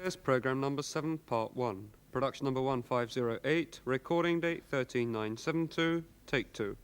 There's program number 7, part 1. Production number 1508. Recording date 13972. Take 2.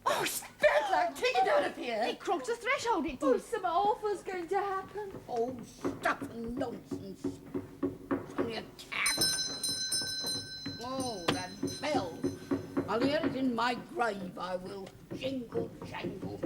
Oh, spirit like, take it out of here. It crossed the threshold, it did. Oh, something awful's going to happen. Oh, stuff and nonsense. It's only a cat. Oh, that bell. I'll hear it in my grave, I will. Jingle, jangle.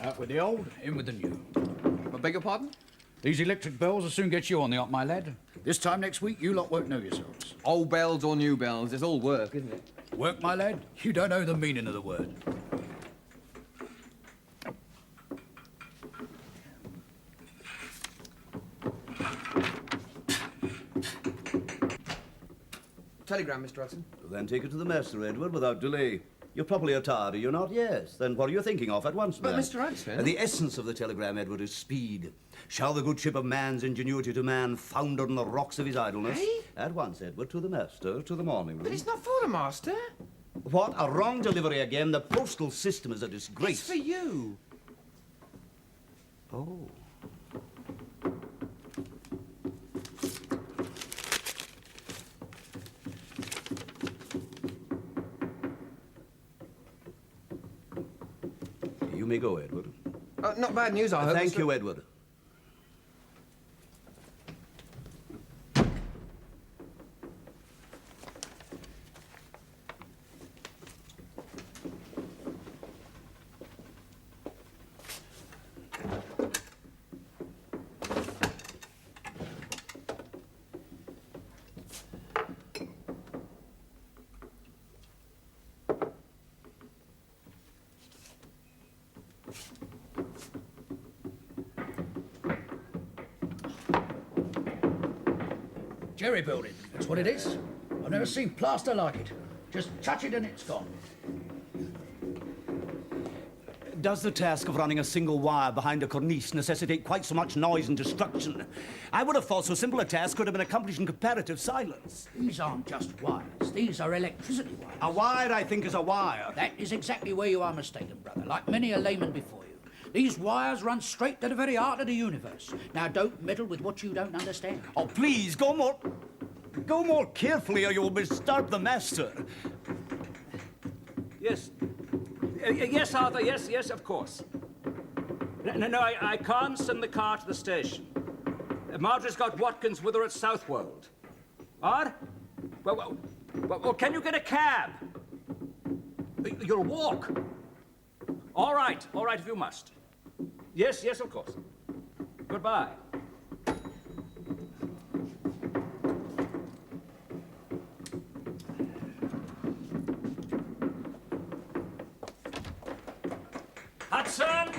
Out with the old, in with the new. I beg your pardon? These electric bells will soon get you on the up, my lad. This time next week, you lot won't know yourselves. Old bells or new bells, it's all work, isn't it? Work, my lad? You don't know the meaning of the word. Telegram, Mr. Hudson. Then take it to the master, Edward, without delay. You're properly attired, are you not? Yes. Then what are you thinking of at once, But, man? Mr. Hudson... The essence of the telegram, Edward, is speed. Shall the good ship of man's ingenuity to man founder on the rocks of his idleness? Eh? At once, Edward, to the master, to the morning room. But it's not for the master. What? A wrong delivery again? The postal system is a It's disgrace. for you. Oh. You may go, Edward. Not bad news, I hope. Thank Mr. you, Edward. Jerry building, that's what it is. I've never seen plaster like it. Just touch it and it's gone. Does the task of running a single wire behind a cornice necessitate quite so much noise and destruction? I would have thought so simple a task could have been accomplished in comparative silence. These aren't just wires. These are electricity wires. A wire, I think, is a wire. That is exactly where you are mistaken, brother, like many a layman before you. These wires run straight to the very heart of the universe. Now, don't meddle with what you don't understand. Oh, please, go more carefully or you'll disturb the master. Yes. Yes, Arthur, yes, of course. No, I can't send the car to the station. Marjorie's got Watkins with her at Southwold. What? Well, can you get a cab? You'll walk. All right, if you must. Yes, of course. Goodbye. Hudson!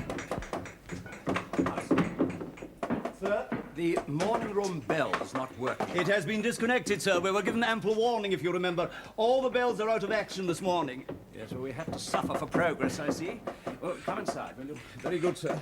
Sir? The morning room bell is not working. It has been disconnected, sir. We were given ample warning, if you remember. All the bells are out of action this morning. Yes, well, we have to suffer for progress, I see. Well, come inside, will you? Very good, sir.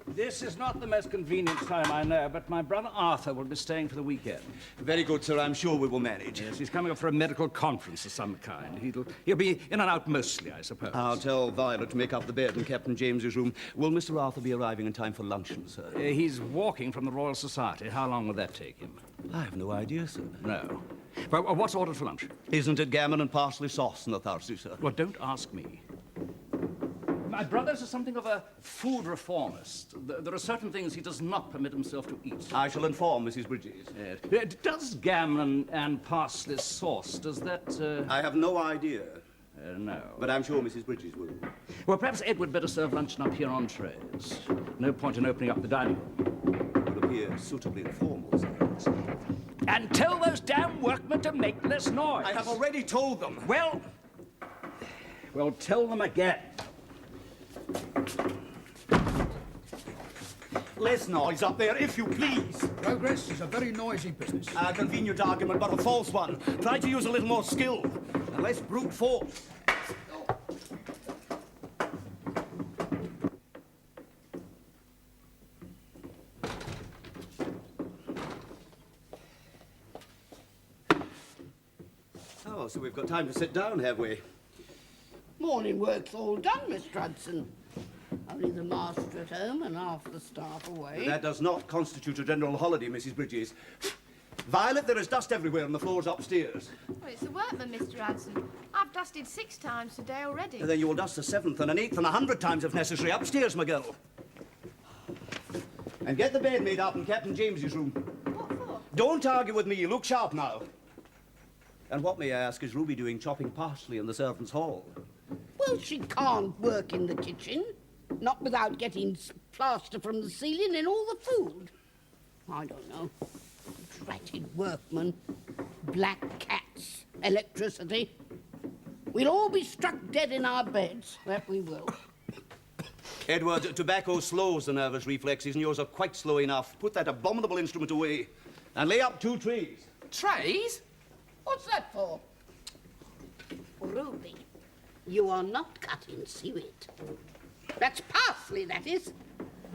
This is not the most convenient time, I know, but my brother Arthur will be staying for the weekend. Very good, sir. I'm sure we will manage. Yes, he's coming up for a medical conference of some kind. He'll be in and out mostly, I suppose. I'll tell Violet to make up the bed in Captain James's room. Will Mr. Arthur be arriving in time for luncheon, sir? He's walking from the Royal Society. How long will that take him? I have no idea, sir. No. Well, what's ordered for lunch? Isn't it gammon and parsley sauce on the Thursday, sir? Well, don't ask me. My brother's something of a food reformist. There are certain things he does not permit himself to eat. I shall inform Mrs. Bridges. Yes. Does gammon and parsley sauce, does that... I have no idea, no. but I'm sure Mrs. Bridges will. Well, perhaps Edward better serve luncheon up here on trays. No point in opening up the dining room. It will appear suitably informal, sir. And tell those damn workmen to make less noise. I have already told them. Well, tell them again. Less noise up there, if you please. Progress is a very noisy business. A convenient argument, but a false one. Try to use a little more skill, and less brute force. Oh, so we've got time to sit down, have we? Morning work's all done, Mr. Hudson. Only the master at home and half the staff away. That does not constitute a general holiday, Mrs. Bridges. Violet, there is dust everywhere on the floors upstairs. Well, it's the workman, Mr. Hudson. I've dusted 6 times today already. Then you will dust a 7th and an 8th and 100 times if necessary upstairs, my girl. And get the bed made up in Captain James's room. What for? Don't argue with me. Look sharp now. And what, may I ask, is Ruby doing chopping parsley in the servants' hall? Well, she can't work in the kitchen. Not without getting plaster from the ceiling in all the food. I don't know. Dratted workmen. Black cats. Electricity. We'll all be struck dead in our beds. That we will. Edward, tobacco slows the nervous reflexes, and yours are quite slow enough. Put that abominable instrument away and lay up 2 trays. Trays? What's that for? Ruby, you are not cutting suet. That's parsley, that is.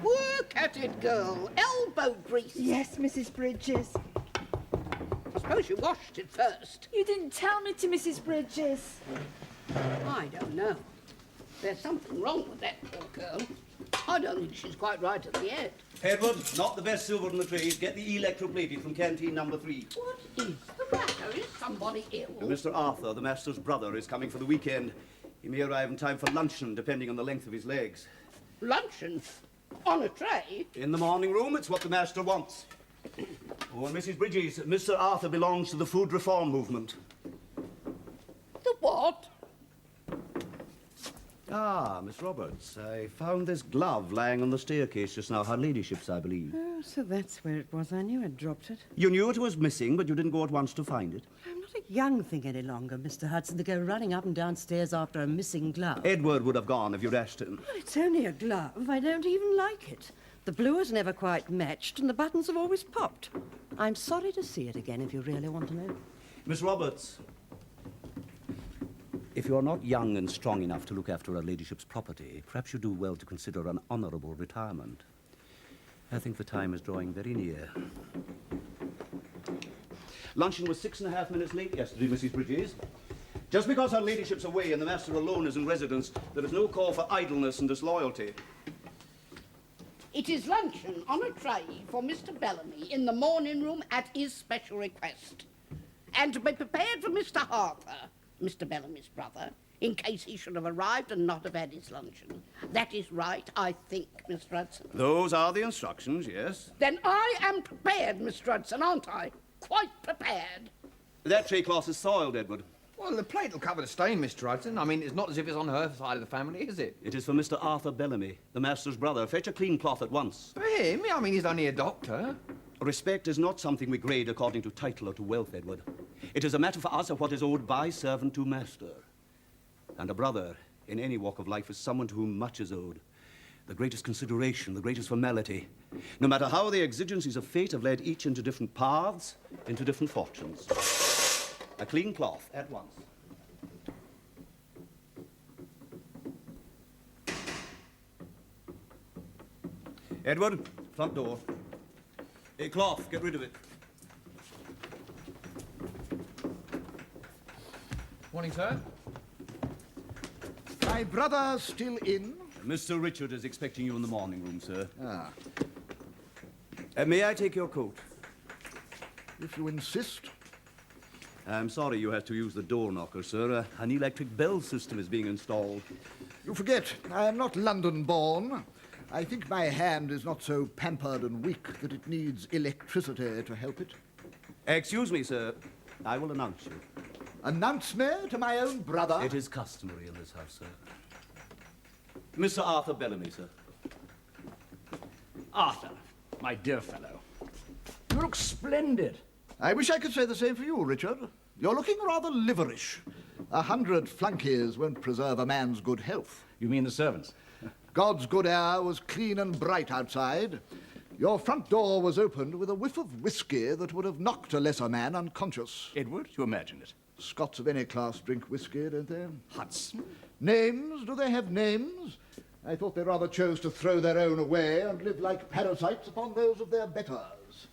Work at it, girl. Elbow grease. Yes, Mrs. Bridges. I suppose you washed it first. You didn't tell me to, Mrs. Bridges. I don't know. There's something wrong with that poor girl. I don't think she's quite right at the head. Edward, not the best silver in the trays. Get the electroplated from canteen number 3. What is the matter? Is somebody ill? Mr. Arthur, the master's brother, is coming for the weekend. He may arrive in time for luncheon, depending on the length of his legs. Luncheon? On a tray? In the morning room, it's what the master wants. Oh, and Mrs. Bridges, Mr. Arthur belongs to the food reform movement. The what? Ah, Miss Roberts, I found this glove lying on the staircase just now. Her ladyship's, I believe. Oh, so that's where it was. I knew I'd dropped it. You knew it was missing, but you didn't go at once to find it. I'm not a young thing any longer, Mr. Hudson, to go running up and downstairs after a missing glove. Edward would have gone if you'd asked him. Well, it's only a glove. I don't even like it. The blue has never quite matched, and the buttons have always popped. I'm sorry to see it again, if you really want to know. Miss Roberts, if you're not young and strong enough to look after her ladyship's property, perhaps you do well to consider an honourable retirement. I think the time is drawing very near. Luncheon was 6.5 minutes late yesterday, Mrs. Bridges. Just because her ladyship's away and the master alone is in residence, there is no call for idleness and disloyalty. It is luncheon on a tray for Mr. Bellamy in the morning room at his special request. And to be prepared for Mr. Arthur, Mr. Bellamy's brother, in case he should have arrived and not have had his luncheon. That is right, I think, Mr. Hudson. Those are the instructions, yes. Then I am prepared, Mr. Hudson, aren't I? Quite prepared. That tray cloth is soiled, Edward. Well, the plate will cover the stain, Mr. Hudson. I mean, it's not as if it's on her side of the family, is it? It is for Mr. Arthur Bellamy, the master's brother. Fetch a clean cloth at once. For him? I mean, he's only a doctor. Respect is not something we grade according to title or to wealth, Edward. It is a matter for us of what is owed by servant to master. And a brother, in any walk of life, is someone to whom much is owed. The greatest consideration, the greatest formality. No matter how the exigencies of fate have led each into different paths, into different fortunes. A clean cloth, at once. Edward, front door. A cloth, get rid of it. Morning, sir. My brother still in? Mr. Richard is expecting you in the morning room, sir. Ah, May I take your coat? if you insist. I'm sorry you had to use the door knocker, sir. An electric bell system is being installed. You forget, I am not London-born. I think my hand is not so pampered and weak that it needs electricity to help it. Excuse me, sir. I will announce you. Announce me to my own brother? It is customary in this house, sir. Mr. Arthur Bellamy, sir. Arthur, my dear fellow, you look splendid. I wish I could say the same for you, Richard. You're looking rather liverish. 100 flunkies won't preserve a man's good health. You mean the servants? God's good air was clean and bright outside. Your front door was opened with a whiff of whiskey that would have knocked a lesser man unconscious. Edward, you imagine it. Scots of any class drink whiskey, don't they? Hudson? Names? Do they have names? I thought they rather chose to throw their own away and live like parasites upon those of their betters.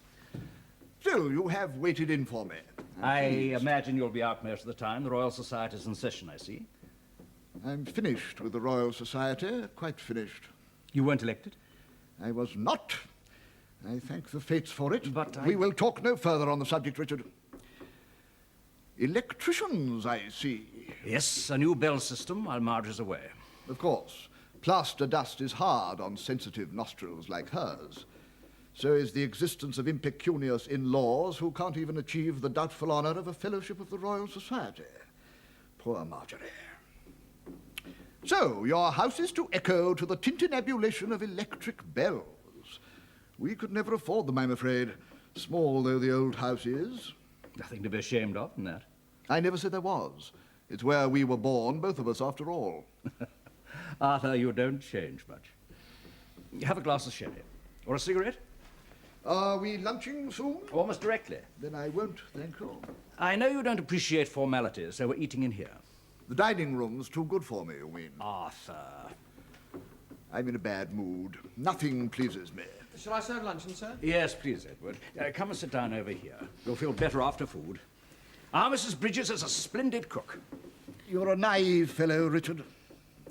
Still, you have waited in for me. I imagine you'll be out most of the time. The Royal Society's in session, I see. I'm finished with the Royal Society, quite finished. You weren't elected? I was not. I thank the fates for it. But we will talk no further on the subject, Richard. Electricians, I see. Yes, a new bell system while Marge is away. Of course. Plaster dust is hard on sensitive nostrils like hers. So is the existence of impecunious in-laws who can't even achieve the doubtful honour of a fellowship of the Royal Society. Poor Marjorie. So, your house is to echo to the tintinnabulation of electric bells. We could never afford them, I'm afraid, small though the old house is. Nothing to be ashamed of in that. I never said there was. It's where we were born, both of us, after all. Arthur, you don't change much. Have a glass of sherry. Or a cigarette? Are we lunching soon? Almost directly. Then I won't, thank you. I know you don't appreciate formalities, so we're eating in here. The dining room's too good for me, you mean? Arthur. I'm in a bad mood. Nothing pleases me. Shall I serve luncheon, sir? Yes, please, Edward. Come and sit down over here. You'll feel better after food. Our Mrs. Bridges is a splendid cook. You're a naive fellow, Richard.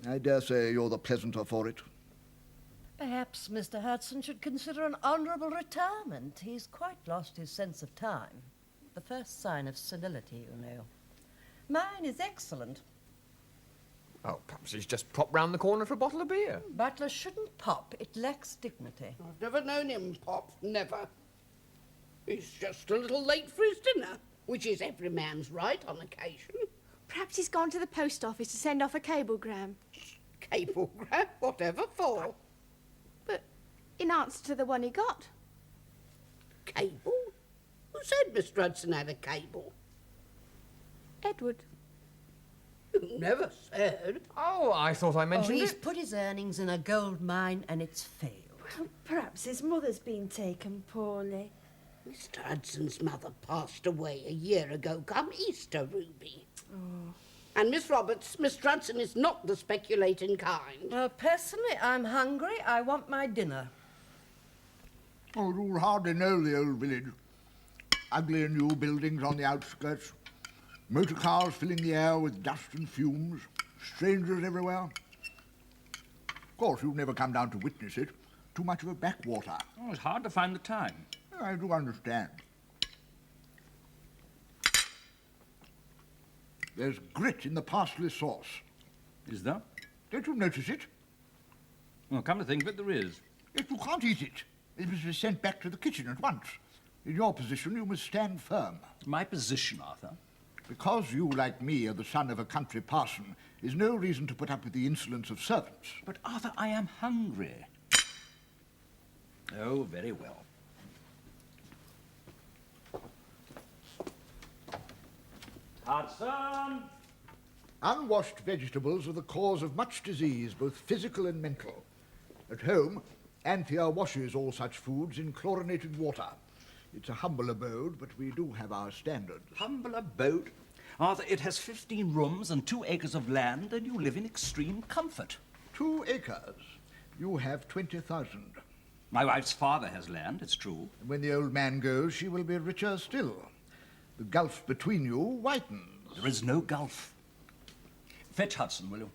I dare say you're the pleasanter for it. Perhaps Mr. Hudson should consider an honourable retirement. He's quite lost his sense of time. The first sign of senility, you know. Mine is excellent. Oh, perhaps he's just popped round the corner for a bottle of beer. Butler shouldn't pop. It lacks dignity. I've never known him pop, never. He's just a little late for his dinner, which is every man's right on occasion. Perhaps he's gone to the post office to send off a cablegram. Cablegram, whatever for. But in answer to the one he got. Cable? Who said Mr. Hudson had a cable? Edward. You never said. Oh, I thought I mentioned He's it. put his earnings in a gold mine and it's failed. Perhaps his mother's been taken poorly. Mr. Hudson's mother passed away a year ago, come Easter, Ruby. Oh. And Miss Roberts, Mr. Hudson is not the speculating kind. Well, personally, I'm hungry. I want my dinner. Oh, you'll hardly know the old village. Ugly new buildings on the outskirts. Motor cars filling the air with dust and fumes. Strangers everywhere. Of course, you've never come down to witness it. Too much of a backwater. Oh, it's hard to find the time. I do understand. There's grit in the parsley sauce. Is there? Don't you notice it? Well, come to think of it, there is. If you can't eat it, it must be sent back to the kitchen at once. In your position, you must stand firm. My position, Arthur? Because you, like me, are the son of a country parson, is no reason to put up with the insolence of servants. But, Arthur, I am hungry. Oh, very well. Hudson! Unwashed vegetables are the cause of much disease, both physical and mental. At home, Anthea washes all such foods in chlorinated water. It's a humble abode, but we do have our standards. Humble abode? Arthur, it has 15 rooms and 2 acres of land, and you live in extreme comfort. 2 acres? You have 20,000. My wife's father has land, it's true. And when the old man goes, she will be richer still. The gulf between you widens. There is no gulf. Fetch Hudson, will you?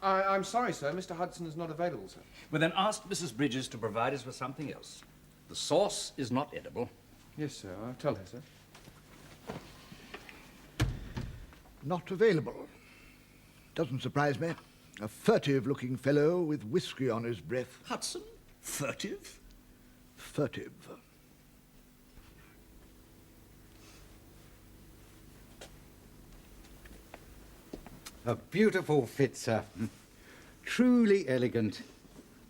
I'm sorry, sir. Mr. Hudson is not available, sir. Well, then ask Mrs. Bridges to provide us with something else. The sauce is not edible. Yes, sir. I'll tell her, sir. Not available. Doesn't surprise me. A furtive-looking fellow with whiskey on his breath. Hudson? Furtive? Furtive. A beautiful fit, sir. Truly elegant.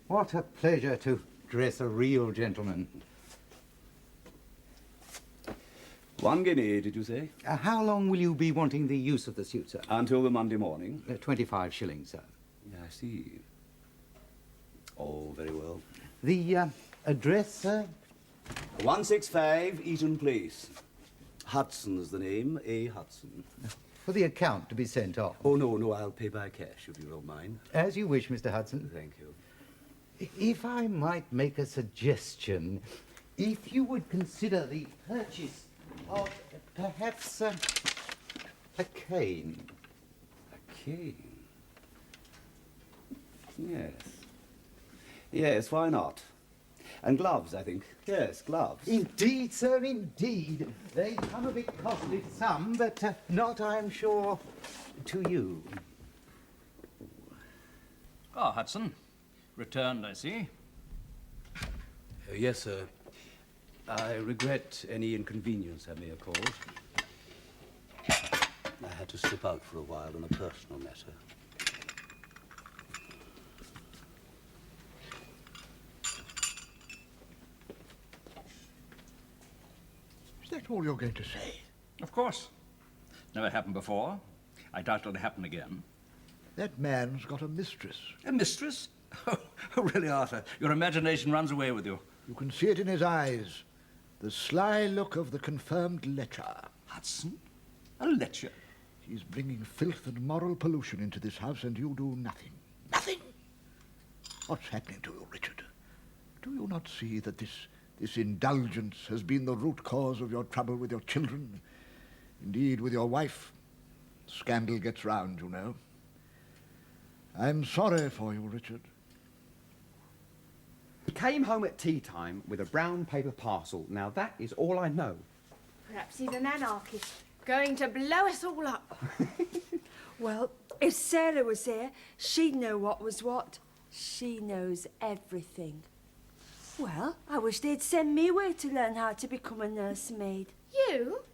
What a pleasure to dress a real gentleman. 1 guinea, did you say? How long will you be wanting the use of the suit, sir? Until the Monday morning. 25 shillings, sir. Yeah, I see. Oh, very well. The address, sir? 165 Eaton Place. Hudson's the name, A. Hudson. For the account to be sent off. Oh, no, I'll pay by cash, if you don't mind. As you wish, Mr. Hudson. Thank you. If I might make a suggestion, if you would consider the purchase of perhaps a cane. A cane? Yes. Yes, why not? And gloves, I think. Yes, gloves. Indeed, sir, indeed. They come a bit costly, some, but not, I'm sure, to you. Ah, Hudson. Returned, I see. Yes, sir. I regret any inconvenience I may have caused. I had to slip out for a while on a personal matter. Is that all you're going to say? Of course. Never happened before. I doubt it'll happen again. That man's got a mistress. A mistress? Oh, really, Arthur? Your imagination runs away with you. You can see it in his eyes. The sly look of the confirmed lecher. Hudson? A lecher? He's bringing filth and moral pollution into this house, and you do nothing. Nothing! What's happening to you, Richard? Do you not see that this indulgence has been the root cause of your trouble with your children? Indeed, with your wife. Scandal gets round, you know. I'm sorry for you, Richard. He came home at tea time with a brown paper parcel. Now, that is all I know. Perhaps he's an anarchist, going to blow us all up. Well, if Sarah was here, she'd know what was what. She knows everything. Well, I wish they'd send me away to learn how to become a nursemaid. You?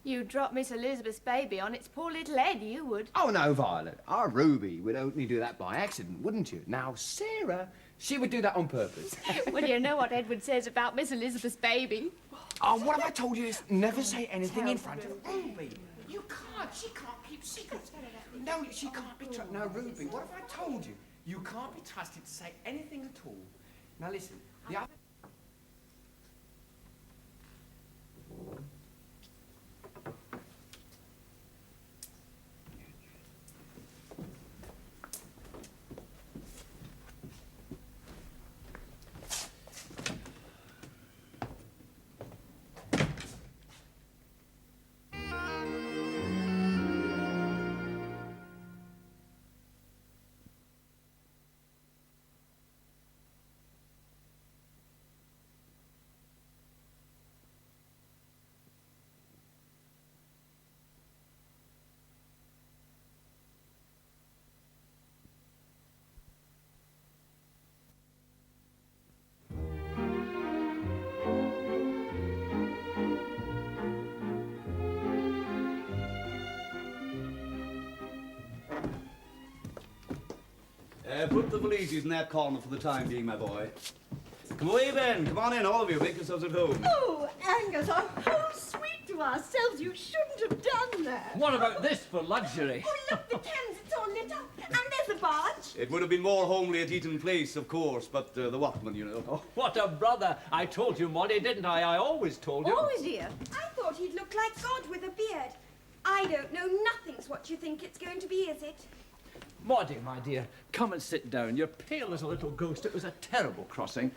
You'd drop Miss Elizabeth's baby on its poor little head, you would. Oh, no, Violet. Our Ruby would only do that by accident, wouldn't you? Now, Sarah, she would do that on purpose. Well, you know what Edward says about Miss Elizabeth's baby. Oh, what have I told you? Never say anything in front of Ruby. You can't. She can't keep secrets. No, she can't be trusted. No, Ruby, what have I told you? You can't be trusted to say anything at all. Now, listen. The other... Put the valises in that corner for the time being, my boy. Come away, Ben. Come on in, all of you. Make yourselves at home. Oh, Angus, our whole suite to ourselves. You shouldn't have done that. What about this for luxury? Oh, look, the Thames, it's all lit up. And there's the barge. It would have been more homely at Eaton Place, of course, but the Watman, you know. Oh, what a brother. I told you, Molly, didn't I? I always told you. Always, dear. I thought he'd look like God with a beard. I don't know. Nothing's what you think it's going to be, is it? Maudie, my dear, come and sit down. You're pale as a little ghost. It was a terrible crossing.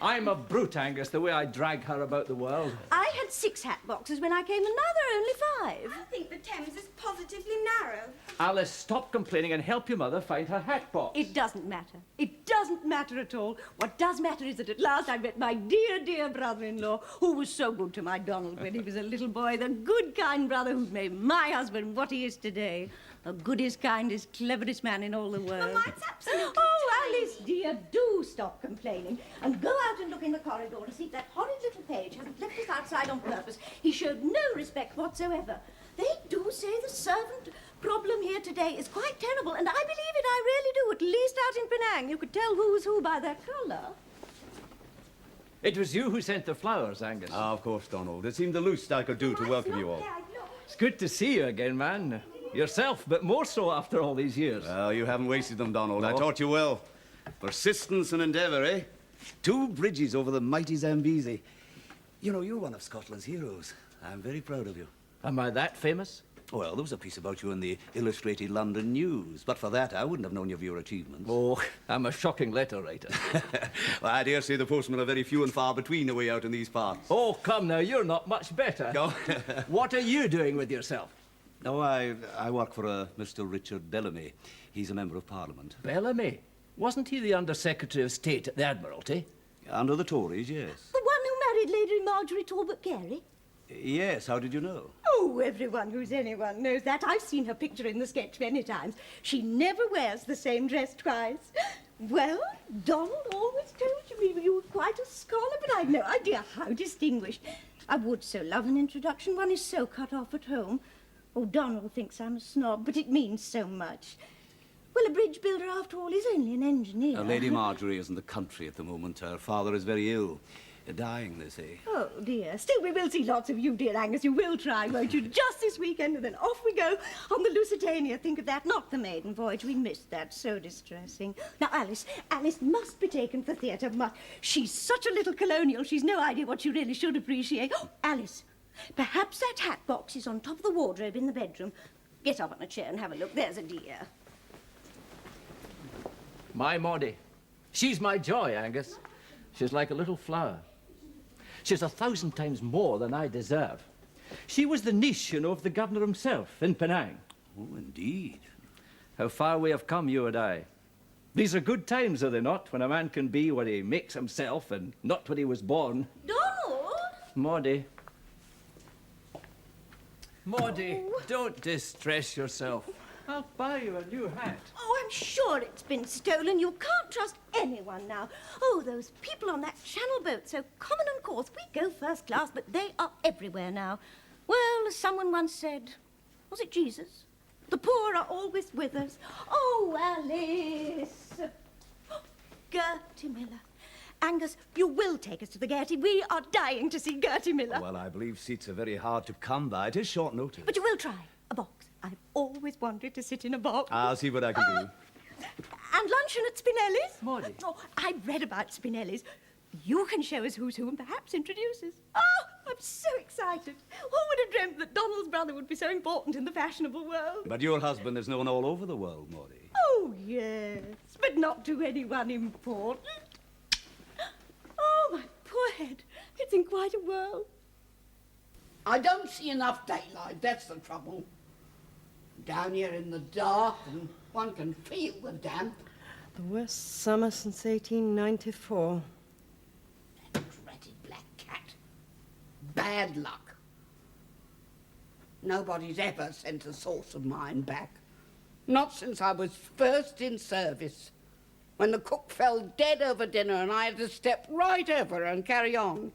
I'm a brute, Angus, the way I drag her about the world. I had 6 hat boxes when I came, and now there are only 5. I think the Thames is positively narrow. Alice, stop complaining and help your mother find her hat box. It doesn't matter. It doesn't matter at all. What does matter is that at last I met my dear, dear brother-in-law, who was so good to my Donald when he was a little boy, the good, kind brother who's made my husband what he is today. The goodest, kindest, cleverest man in all the world. Mamma, it's absolutely Oh, Alice, dear, do stop complaining and go out and look in the corridor to see if that horrid little page hasn't left us outside on purpose. He showed no respect whatsoever. They do say the servant problem here today is quite terrible, and I believe it, I really do. At least out in Penang, you could tell who was who by their colour. It was you who sent the flowers, Angus. Ah, of course, Donald. It seemed the least I could do to welcome you all. It's good to see you again, man. Yourself, but more so after all these years. Well, you haven't wasted them, Donald. I No. taught you well. Persistence and endeavour, eh? 2 bridges over the mighty Zambezi. You know, you're one of Scotland's heroes. I'm very proud of you. Am I that famous? Well, there was a piece about you in the Illustrated London News. But for that, I wouldn't have known of your achievements. Oh, I'm a shocking letter writer. Well, I dare say the postmen are very few and far between away out in these parts. Oh, come now, you're not much better. Go. What are you doing with yourself? No, I work for Mr. Richard Bellamy. He's a member of Parliament. Bellamy? Wasn't he the Under-Secretary of State at the Admiralty? Under the Tories, yes. The one who married Lady Marjorie Talbot Carey? Yes, how did you know? Oh, everyone who's anyone knows that. I've seen her picture in the sketch many times. She never wears the same dress twice. Well, Donald always told me you were quite a scholar, but I'd no idea how distinguished. I would so love an introduction. One is so cut off at home. Oh, Donald thinks I'm a snob, but it means so much. Well, a bridge builder, after all, is only an engineer. Lady Marjorie is in the country at the moment. Her father is very ill. Dying, they say. Oh, dear. Still, we will see lots of you, dear Angus. You will try, won't you? Just this weekend, and then off we go on the Lusitania. Think of that, not the maiden voyage. We missed that. So distressing. Now, Alice must be taken for theatre. She's such a little colonial. She's no idea what she really should appreciate. Oh, Alice, perhaps that hat box is on top of the wardrobe in the bedroom. Get up on a chair and have a look. There's a dear. My Maudie. She's my joy, Angus. She's like a little flower. She's 1,000 times more than I deserve. She was the niece, you know, of the governor himself in Penang. Oh, indeed. How far we have come, you and I. These are good times, are they not, when a man can be what he makes himself and not what he was born. Donald! Maudie. Maudie, don't distress yourself. I'll buy you a new hat. Oh, I'm sure it's been stolen. You can't trust anyone now. Oh, those people on that channel boat, so common and coarse. We go first class, but they are everywhere now. Well, as someone once said, was it Jesus? The poor are always with us. Oh, Alice. Gertie Miller. Angus, you will take us to the Gaiety. We are dying to see Gertie Miller. Well, I believe seats are very hard to come by. It is short notice. But you will try. A box. I've always wanted to sit in a box. I'll see what I can do. And luncheon at Spinelli's? Maudie. Oh, I've read about Spinelli's. You can show us who's who and perhaps introduce us. Oh, I'm so excited. Who would have dreamt that Donald's brother would be so important in the fashionable world? But your husband is known all over the world, Maudie. Oh, yes, but not to anyone important. Oh, my poor head. It's in quite a whirl. I don't see enough daylight, that's the trouble. Down here in the dark, and one can feel the damp. The worst summer since 1894. That dratted black cat. Bad luck. Nobody's ever sent a sauce of mine back. Not since I was first in service, when the cook fell dead over dinner and I had to step right over her and carry on.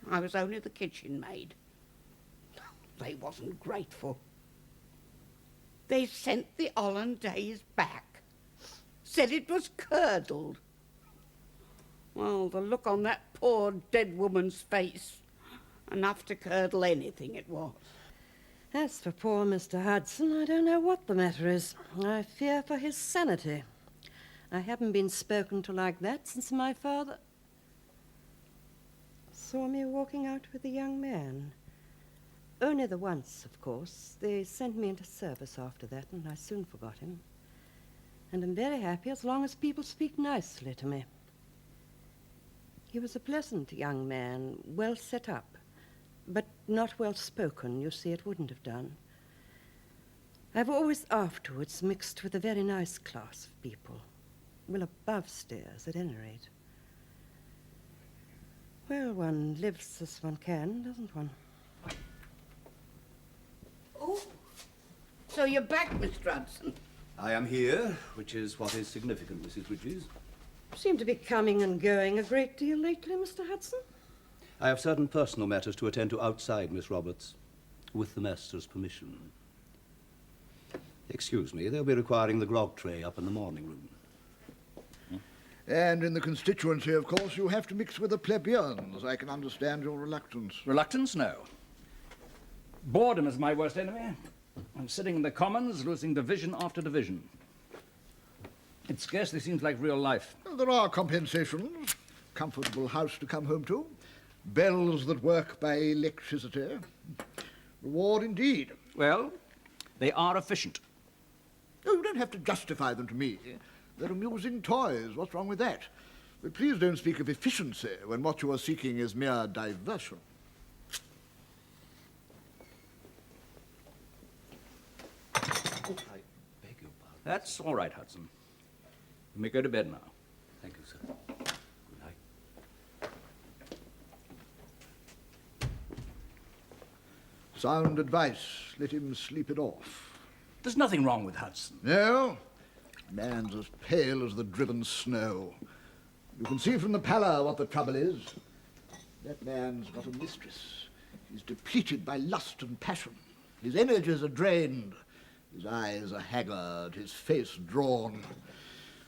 I was only the kitchen maid. They wasn't grateful. They sent the Hollandaise back. said it was curdled. Well, the look on that poor dead woman's face. Enough to curdle anything it was. As for poor Mr. Hudson, I don't know what the matter is. I fear for his sanity. I haven't been spoken to like that since my father saw me walking out with a young man. Only the once, of course. They sent me into service after that, and I soon forgot him. And I'm very happy as long as people speak nicely to me. He was a pleasant young man, well set up, but not well spoken. You see, it wouldn't have done. I've always afterwards mixed with a very nice class of people. Well, above stairs, at any rate. Well, one lives as one can, doesn't one? Oh, so you're back, Mr. Hudson. I am here, which is what is significant, Mrs. Bridges. Seem to be coming and going a great deal lately, Mr. Hudson. I have certain personal matters to attend to outside, Miss Roberts, with the master's permission. Excuse me, they'll be requiring the grog tray up in the morning room. And in the constituency, of course, you have to mix with the plebeians. I can understand your reluctance. Reluctance? No. Boredom is my worst enemy. I'm sitting in the Commons, losing division after division. It scarcely seems like real life. Well, there are compensations. Comfortable house to come home to. Bells that work by electricity. Reward indeed. Well, they are efficient. Oh, you don't have to justify them to me. They're amusing toys. What's wrong with that? But please don't speak of efficiency when what you are seeking is mere diversion. I beg your pardon. That's all right, Hudson. You may go to bed now. Thank you, sir. Good night. Sound advice. Let him sleep it off. There's nothing wrong with Hudson. No? Man's as pale as the driven snow. You can see from the pallor what the trouble is. That man's got a mistress. He's depleted by lust and passion. His energies are drained. His eyes are haggard, his face drawn.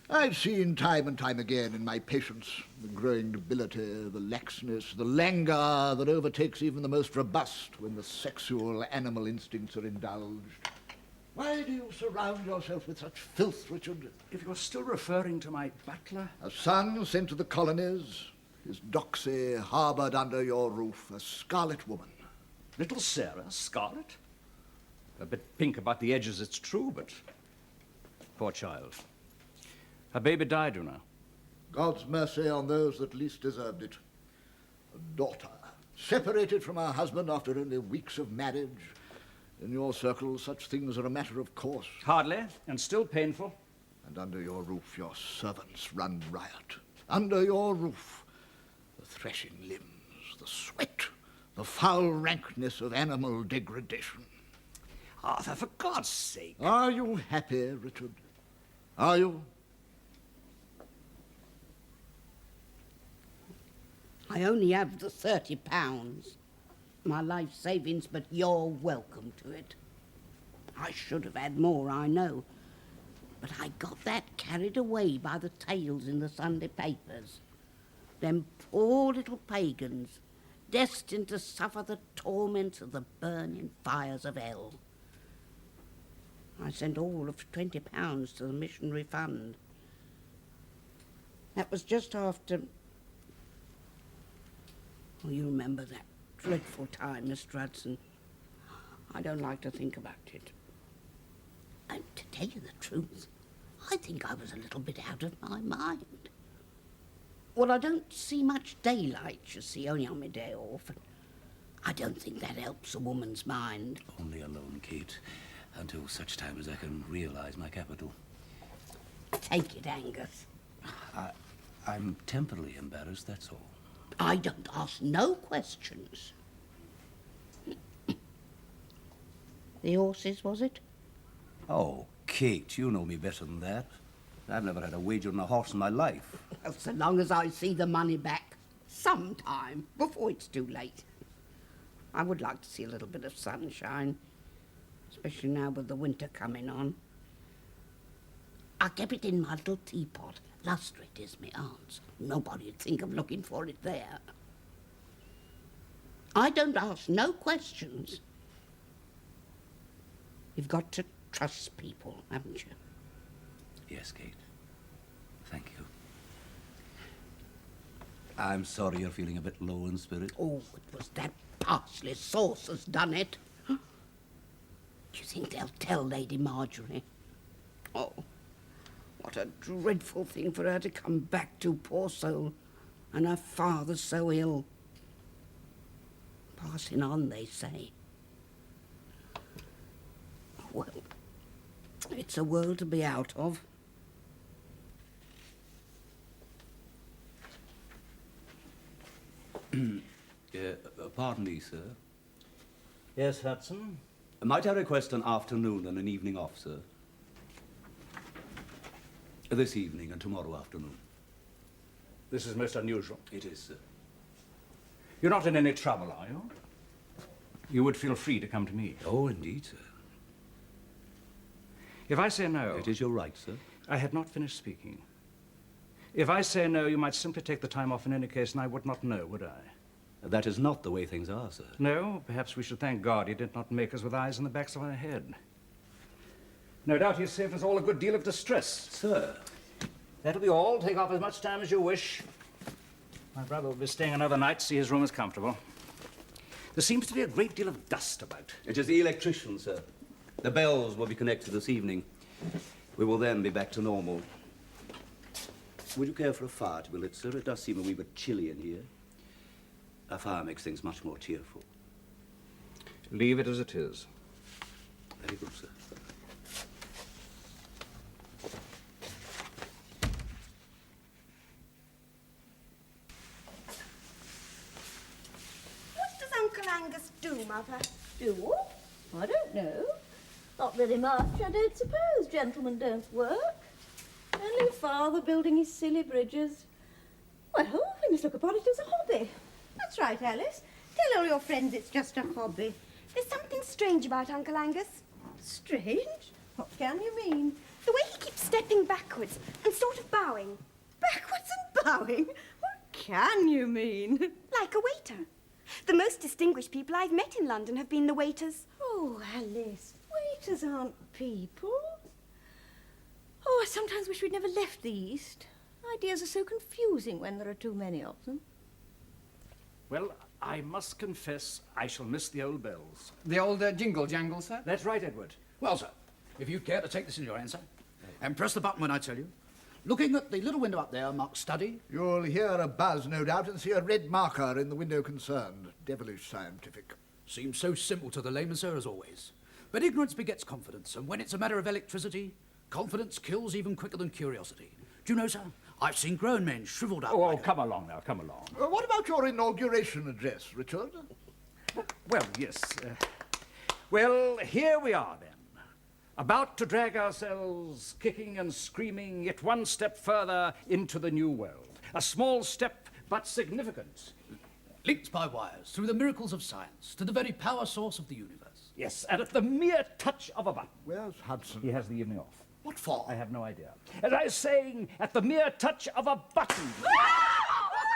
I've seen time and time again in my patients the growing debility, the laxness, the languor that overtakes even the most robust when the sexual animal instincts are indulged. Why do you surround yourself with such filth, Richard? If you're still referring to my butler... A son sent to the colonies, his doxy harboured under your roof, a scarlet woman. Little Sarah, scarlet? A bit pink about the edges, it's true, but... Poor child. Her baby died, you know. God's mercy on those that least deserved it. A daughter, separated from her husband after only weeks of marriage. In your circle, such things are a matter of course. Hardly, and still painful. And under your roof, your servants run riot. Under your roof, the threshing limbs, the sweat, the foul rankness of animal degradation. Arthur, for God's sake. Are you happy, Richard? Are you? I only have the £30. My life savings, but you're welcome to it. I should have had more, I know. But I got that carried away by the tales in the Sunday papers. Them poor little pagans, destined to suffer the torments of the burning fires of hell. I sent all of £20 to the missionary fund. That was just after... Well, you remember that dreadful time, Mr. Hudson. I don't like to think about it. And to tell you the truth, I think I was a little bit out of my mind. Well, I don't see much daylight, you see, only on my day off. And I don't think that helps a woman's mind. Only alone, Kate, until such time as I can realize my capital. Take it, Angus. I'm temporarily embarrassed, that's all. I don't ask no questions. The horses, was it? Oh, Kate, you know me better than that. I've never had a wager on a horse in my life. Well, so long as I see the money back sometime, before it's too late. I would like to see a little bit of sunshine, especially now with the winter coming on. I kept it in my little teapot. Lustre it is, me aunt's. Nobody'd think of looking for it there. I don't ask no questions. You've got to trust people, haven't you? Yes, Kate. Thank you. I'm sorry you're feeling a bit low in spirit. Oh, it was that parsley sauce has done it. Do you think they'll tell Lady Marjorie? Oh, what a dreadful thing for her to come back to, poor soul, and her father so ill. Passing on, they say. Well, it's a world to be out of. Pardon me, sir. Yes, Hudson? Might I request an afternoon and an evening off, sir? This evening and tomorrow afternoon. This is most unusual. It is, sir. You're not in any trouble, are you? You would feel free to come to me. Oh, indeed, sir. If I say no... It is your right, sir. I had not finished speaking. If I say no, you might simply take the time off in any case, and I would not know, would I? That is not the way things are, sir. No, perhaps we should thank God he did not make us with eyes in the backs of our head. No doubt he saved us all a good deal of distress. Sir. That'll be all. Take off as much time as you wish. My brother will be staying another night, see his room is comfortable. There seems to be a great deal of dust about. It is the electrician, sir. The bells will be connected this evening. We will then be back to normal. Would you care for a fire to be lit, sir? It does seem a wee bit chilly in here. A fire makes things much more cheerful. Leave it as it is. Very good, sir. What does Uncle Angus do, Mother? Do? I don't know. Not very much, I don't suppose. Gentlemen don't work. Only Father building his silly bridges. Well, we must look upon it as a hobby. That's right, Alice. Tell all your friends it's just a hobby. There's something strange about Uncle Angus. Strange? What can you mean? The way he keeps stepping backwards and sort of bowing. Backwards and bowing? What can you mean? Like a waiter. The most distinguished people I've met in London have been the waiters. Oh, Alice, waiters aren't people. Oh, I sometimes wish we'd never left the East. Ideas are so confusing when there are too many of them. Well, I must confess I shall miss the old bells. The old jingle jangle, sir? That's right, Edward. Well, sir, if you'd care to take this in your hand, sir, and press the button when I tell you. Looking at the little window up there marked study. You'll hear a buzz, no doubt, and see a red marker in the window concerned. Devilish scientific. Seems so simple to the layman, sir, as always. But ignorance begets confidence, and when it's a matter of electricity, confidence kills even quicker than curiosity. Do you know, sir, I've seen grown men shriveled up. Oh, come along now, come along. What about your inauguration address, Richard? Well, yes. Well, here we are then. About to drag ourselves, kicking and screaming, yet one step further into the new world. A small step, but significant. Linked by wires, through the miracles of science, to the very power source of the universe. Yes, and at the mere touch of a button. Where's Hudson? He has the evening off. What for? I have no idea. As I was saying, at the mere touch of a button.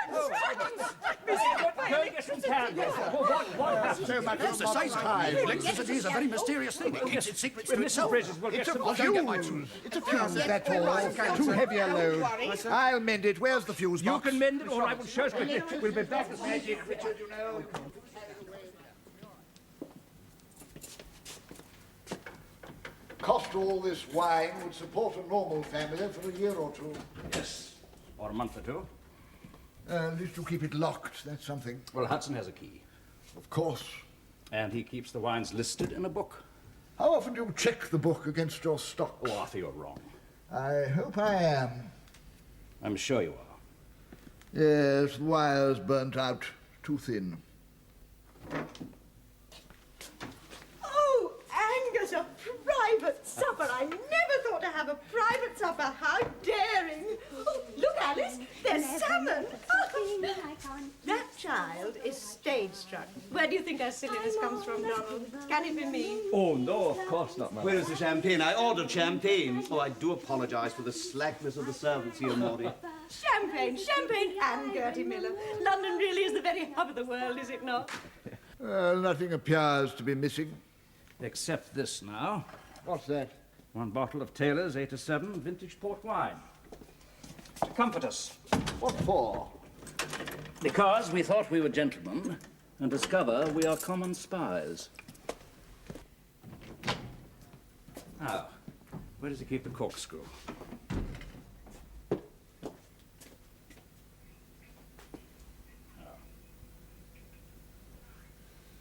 Go and get some candles. What happened? So much It's the same time. Electricity is a very mysterious thing. It keeps its secrets to Mrs. itself. Bridges will get some... It's a fuse, that's all. Too heavy a load. I'll mend it. Where's the fuse You box? can mend it, or I will show you. We'll be back as magic, Richard, you know. Cost all this wine would support a normal family for a year or two. Yes, or a month or two. At least you keep it locked, that's something. Well, Hudson has a key. Of course. And he keeps the wines listed in a book. How often do you check the book against your stocks? Oh, Arthur, you're wrong. I hope I am. I'm sure you are. Yes, the wire's burnt out. Too thin. Oh, Angus, a private supper. I never thought to have a private supper. How daring. Oh, look, Alice, there's salmon. That child is stage-struck. Where do you think our silliness comes from, Donald? Can it be me? Oh, no, of course not, Mother. Where is the champagne? I ordered champagne. Oh, I do apologize for the slackness of the servants here, Maudie. Champagne, champagne and Gertie Miller. London really is the very hub of the world, is it not? Nothing appears to be missing. Except this now. What's that? One bottle of Taylor's 87 vintage port wine. To comfort us. What for? Because we thought we were gentlemen and discover we are common spies. Now, where does he keep the corkscrew?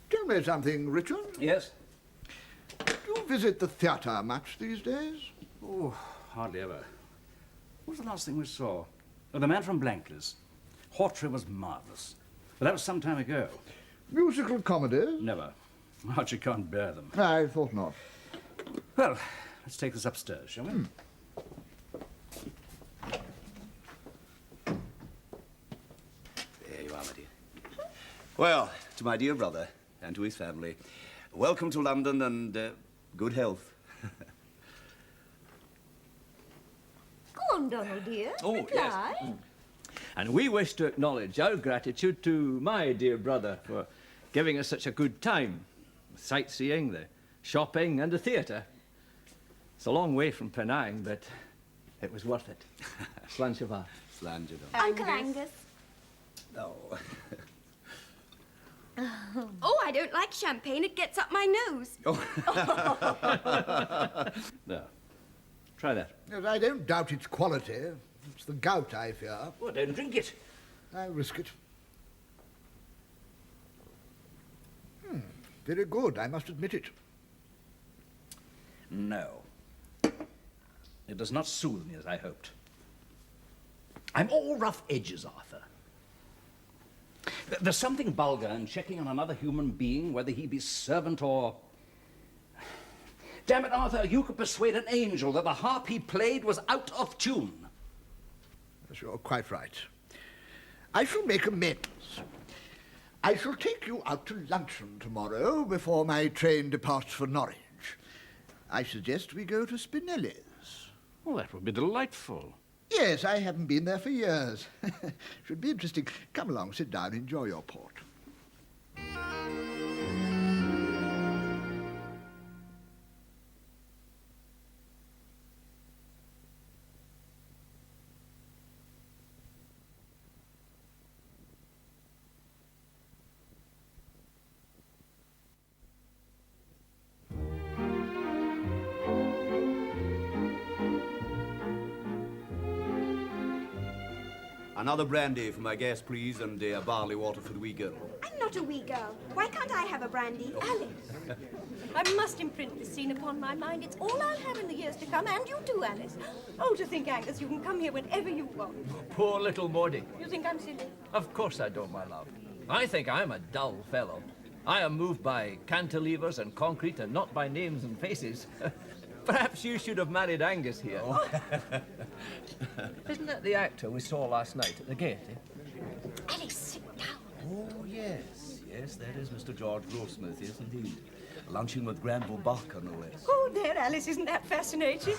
Tell me something, Richard. Yes? Do you visit the theatre much these days? Oh, hardly ever. What was the last thing we saw? Oh, The Man from Blankly's. Hawtrey was marvellous. But that was some time ago. Musical comedies? Never. Archie can't bear them. I thought not. Well, let's take this upstairs, shall we? There you are, my dear. Well, to my dear brother and to his family, welcome to London and good health. Go on, Donald, dear. Oh, reply. yes. And we wish to acknowledge our gratitude to my dear brother for giving us such a good time. The sightseeing, the shopping and the theatre. It's a long way from Penang, but it was worth it. Slanchava. Slanchava. Uncle Angus. Oh. Oh, I don't like champagne. It gets up my nose. No. Try that. Yes, I don't doubt its quality. It's the gout I fear. Well, then drink it. I'll risk it. Very good, I must admit it. No. It does not soothe me as I hoped. I'm all rough edges, Arthur. There's something vulgar in checking on another human being, whether he be servant or... Damn it, Arthur, you could persuade an angel that the harp he played was out of tune. Yes, you're quite right. I shall make amends. I shall take you out to luncheon tomorrow before my train departs for Norwich. I suggest we go to Spinelli's. Well, that would be delightful. Yes, I haven't been there for years. Should be interesting. Come along, sit down, enjoy your port. Another brandy for my guest, please, and barley water for the wee girl. I'm not a wee girl. Why can't I have a brandy? Alice, I must imprint this scene upon my mind. It's all I'll have in the years to come, and you too, Alice. Oh, to think, Angus, you can come here whenever you want. Poor little Maudie. You think I'm silly? Of course I don't, my love. I think I'm a dull fellow. I am moved by cantilevers and concrete and not by names and faces. Perhaps you should have married Angus here. Oh. Isn't that the actor we saw last night at the gate? Alice, sit down. Oh, yes. Yes, that is Mr. George Grossmith, yes, indeed. Lunching with Granville Barker, no less. Oh, there, Alice, isn't that fascinating?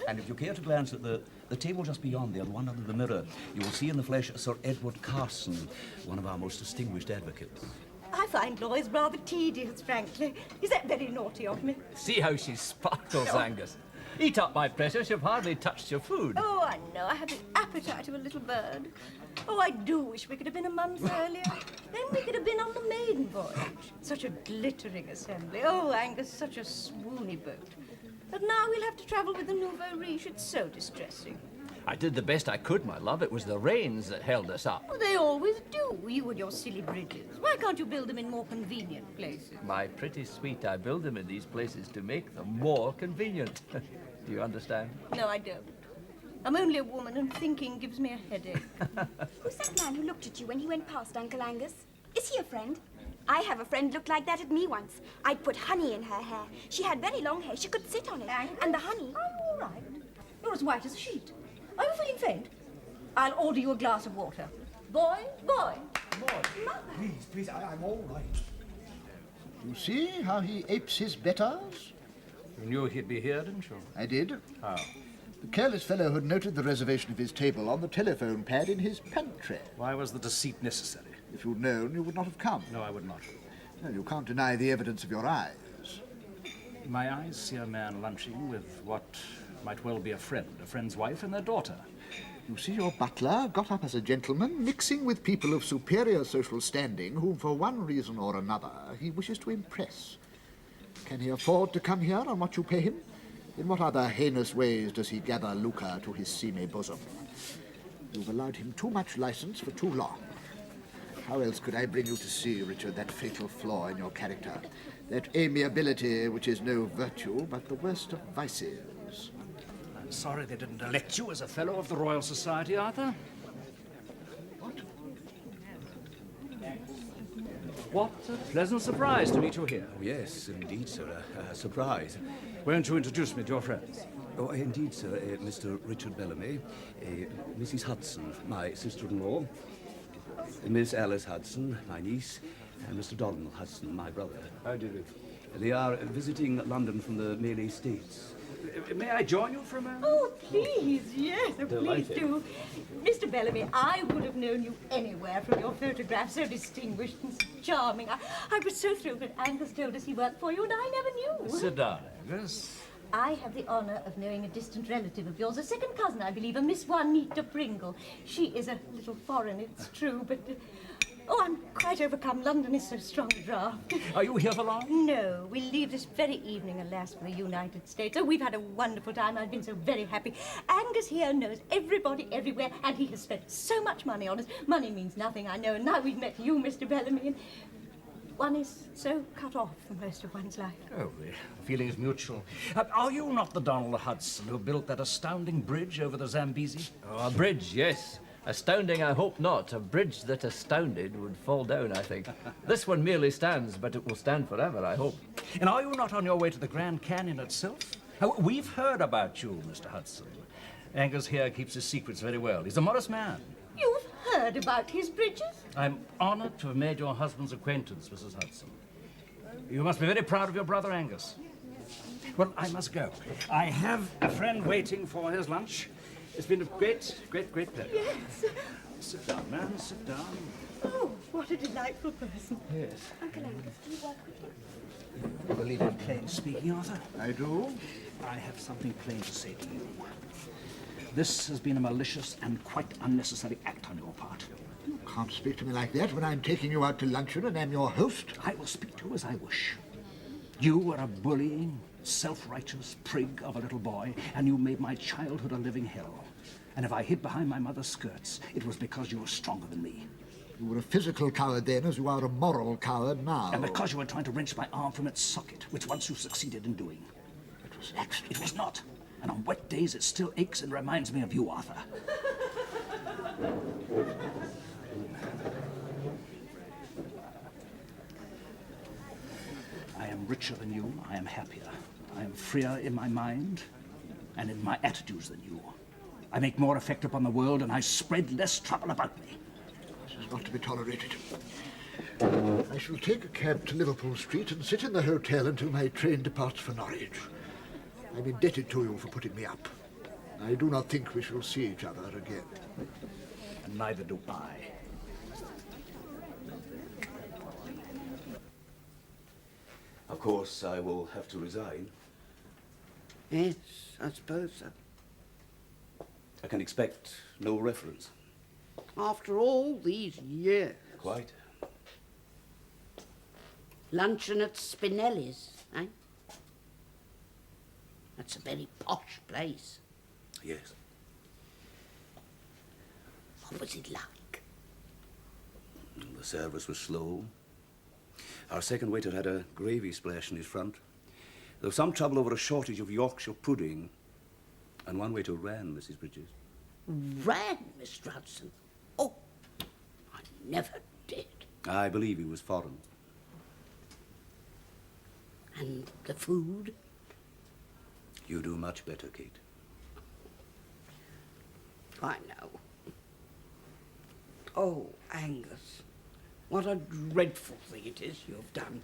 And if you care to glance at the table just beyond there, the one under the mirror, you will see in the flesh Sir Edward Carson, one of our most distinguished advocates. I find lawyers rather tedious, frankly. Is that very naughty of me? See how she sparkles, Angus. Eat up, my precious. You've hardly touched your food. Oh, I know. I have the appetite of a little bird. Oh, I do wish we could have been a month earlier. Then we could have been on the maiden voyage. Such a glittering assembly. Oh, Angus, such a swoony boat. But now we'll have to travel with the Nouveau Riche. It's so distressing. I did the best I could, my love. It was the rains that held us up. Well, they always do, you and your silly bridges. Why can't you build them in more convenient places? My pretty sweet, I build them in these places to make them more convenient. Do you understand? No, I don't. I'm only a woman, and thinking gives me a headache. Who's that man who looked at you when he went past, Uncle Angus? Is he a friend? I have a friend looked like that at me once. I'd put honey in her hair. She had very long hair. She could sit on it. And the honey... I'm all right. You're as white as a sheet. Are you feeling faint? I'll order you a glass of water. Boy, boy. Please, I'm all right. You see how he apes his betters? You knew he'd be here, didn't you? I did. How? The careless fellow had noted the reservation of his table on the telephone pad in his pantry. Why was the deceit necessary? If you'd known, you would not have come. No, I would not. Well, you can't deny the evidence of your eyes. My eyes see a man lunching with what might well be a friend's wife and their daughter. You see, your butler got up as a gentleman, mixing with people of superior social standing whom, for one reason or another, he wishes to impress. Can he afford to come here on what you pay him? In what other heinous ways does he gather lucre to his seamy bosom? You've allowed him too much license for too long. How else could I bring you to see, Richard, that fatal flaw in your character? That amiability which is no virtue, but the worst of vices. I'm sorry they didn't elect you as a Fellow of the Royal Society, Arthur. What a pleasant surprise to meet you here. Oh, yes, indeed, sir. A surprise. Won't you introduce me to your friends? Oh, indeed, sir. Mr. Richard Bellamy, Mrs. Hudson, my sister-in-law, Miss Alice Hudson, my niece, and Mr. Donald Hudson, my brother. How do you do? They are visiting London from the Malay States. May I join you for a moment? Oh, please, yes, please Delighted. do. Mr. Bellamy, I would have known you anywhere from your photograph, so distinguished and so charming. I was so thrilled when Angus told us he worked for you, and I never knew. Sit down, Angus. I have the honour of knowing a distant relative of yours, a second cousin, I believe, a Miss Juanita Pringle. She is a little foreign, it's true, but... oh, I'm quite overcome. London is so strong a draught. Are you here for long? No, we leave this very evening, alas, for the United States. Oh, we've had a wonderful time. I've been so very happy. Angus here knows everybody everywhere, and he has spent so much money on us. Money means nothing, I know, and now we've met you, Mr. Bellamy, and one is so cut off from most of one's life. Oh, the feeling is mutual. Are you not the Donald Hudson who built that astounding bridge over the Zambezi? Oh, a bridge, yes. Astounding, I hope not. A bridge that astounded would fall down, I think. This one merely stands, but it will stand forever, I hope. And are you not on your way to the Grand Canyon itself? Oh, we've heard about you, Mr. Hudson. Angus here keeps his secrets very well. He's a modest man. You've heard about his bridges? I'm honored to have made your husband's acquaintance, Mrs. Hudson. You must be very proud of your brother Angus. Well, I must go. I have a friend waiting for his lunch. It's been a great pleasure. Yes. Sit down, man, sit down. Oh, what a delightful person. Yes. Uncle Angus, do you work with him? You believe in plain speaking, Arthur? I do. I have something plain to say to you. This has been a malicious and quite unnecessary act on your part. You can't speak to me like that when I'm taking you out to luncheon and am your host. I will speak to you as I wish. You were a bullying, self-righteous prig of a little boy, and you made my childhood a living hell. And if I hid behind my mother's skirts, it was because you were stronger than me. You were a physical coward then, as you are a moral coward now. And because you were trying to wrench my arm from its socket, which once you succeeded in doing. It was an accident. It was not. And on wet days, it still aches and reminds me of you, Arthur. I am richer than you. I am happier. I am freer in my mind and in my attitudes than you. I make more effect upon the world, and I spread less trouble about me. This is not to be tolerated. I shall take a cab to Liverpool Street and sit in the hotel until my train departs for Norwich. I'm indebted to you for putting me up. I do not think we shall see each other again. And neither do I. Of course, I will have to resign. Yes, I suppose so. I can expect no reference. After all these years. Quite. Luncheon at Spinelli's, eh? That's a very posh place. Yes. What was it like? The service was slow. Our second waiter had a gravy splash in his front. There was some trouble over a shortage of Yorkshire pudding. And one waiter ran, Mrs. Bridges. Ran, Mr. Hudson? Oh, I never did. I believe he was foreign. And the food? You do much better, Kate. I know. Oh, Angus, what a dreadful thing it is you've done.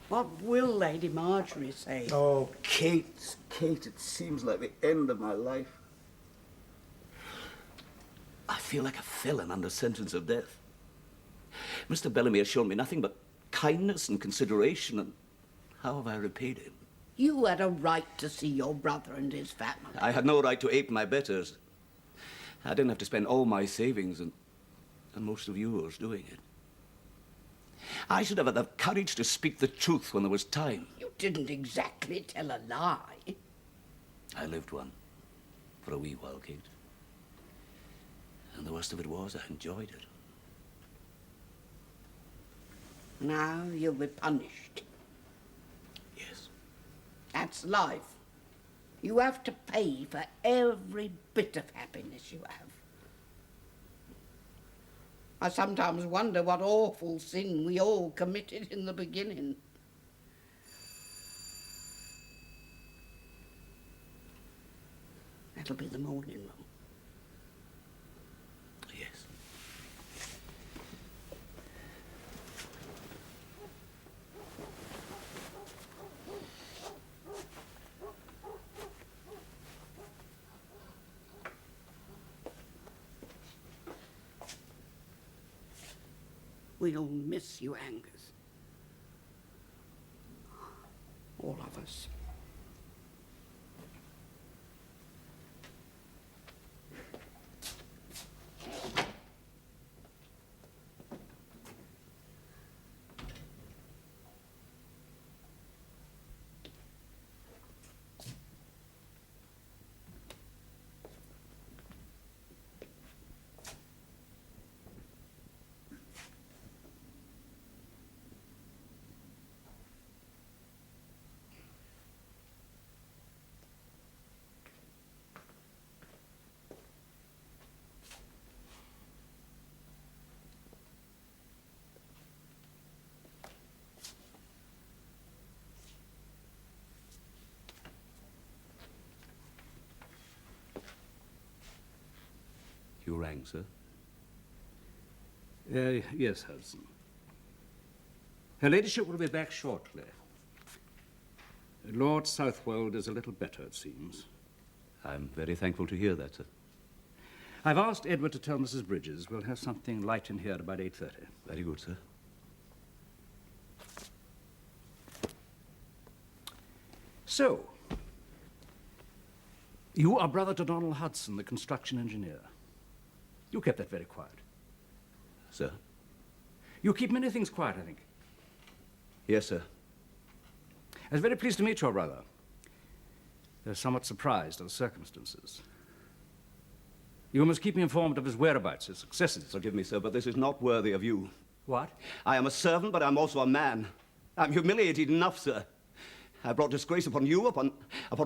What will Lady Marjorie say? Oh, Kate, it seems like the end of my life. I feel like a felon under sentence of death. Mr. Bellamy has shown me nothing but kindness and consideration, and how have I repaid him? You had a right to see your brother and his family. I had no right to ape my betters. I didn't have to spend all my savings and most of yours doing it. I should have had the courage to speak the truth when there was time. You didn't exactly tell a lie. I lived one for a wee while, Kate. And the worst of it was I enjoyed it. Now you'll be punished. Yes. That's life. You have to pay for every bit of happiness you have. I sometimes wonder what awful sin we all committed in the beginning. That'll be the morning room. Yes. We'll miss you, Angus. All of us. You rang, sir? Yes, Hudson. Her ladyship will be back shortly. Lord Southwold is a little better, it seems. I'm very thankful to hear that, sir. I've asked Edward to tell Mrs. Bridges we'll have something light in here about 8:30. Very good, sir. So, you are brother to Donald Hudson, the construction engineer. You kept that very quiet. Sir? You keep many things quiet, I think. Yes, sir. I was very pleased to meet your brother. They're somewhat surprised at the circumstances. You must keep me informed of his whereabouts, his successes. Forgive me, sir, but this is not worthy of you. What? I am a servant, but I'm also a man. I'm humiliated enough, sir. I brought disgrace upon you, upon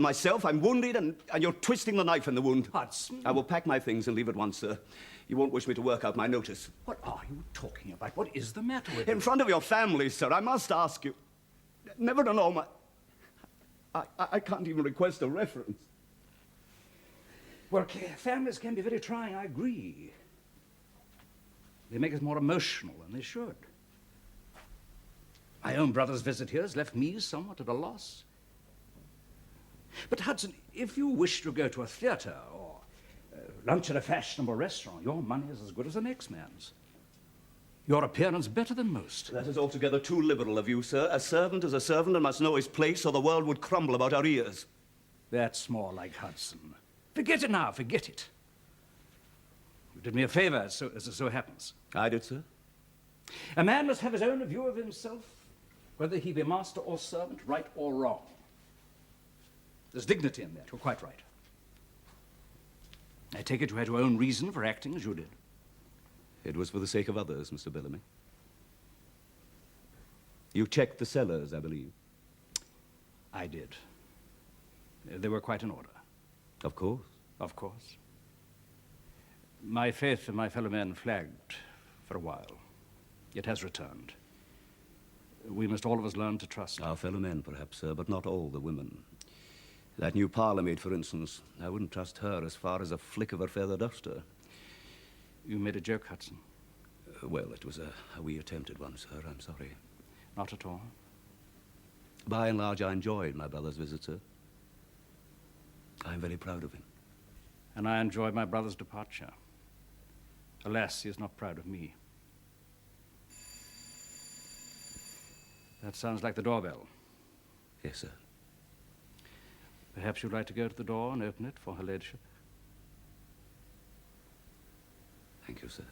myself. I'm wounded, and you're twisting the knife in the wound. Hudson. I will pack my things and leave at once, sir. You won't wish me to work out my notice. What are you talking about? What is the matter with you? In front of your family, sir, I must ask you. Never to know I can't even request a reference. Well, families can be very trying, I agree. They make us more emotional than they should. My own brother's visit here has left me somewhat at a loss. But, Hudson, if you wish to go to a theatre or lunch at a fashionable restaurant, your money is as good as the next man's. Your appearance better than most. That is altogether too liberal of you, sir. A servant is a servant and must know his place, or the world would crumble about our ears. That's more like Hudson. Forget it now, forget it. You did me a favor, as it so happens. I did, sir. A man must have his own view of himself, whether he be master or servant, right or wrong. There's dignity in that, you're quite right. I take it you had your own reason for acting as you did. It was for the sake of others, Mr. Bellamy. You checked the cellars, I believe. I did. They were quite in order. Of course. Of course. My faith in my fellow men flagged for a while. It has returned. We must all of us learn to trust. Our fellow men, perhaps, sir, but not all the women. That new parlour maid, for instance, I wouldn't trust her as far as a flick of her feather duster. You made a joke, Hudson. Well, it was a wee attempted one, sir. I'm sorry. Not at all. By and large, I enjoyed my brother's visit, sir. I'm very proud of him. And I enjoyed my brother's departure. Alas, he is not proud of me. That sounds like the doorbell. Yes, sir. Perhaps you'd like to go to the door and open it for her ladyship? Thank you, sir.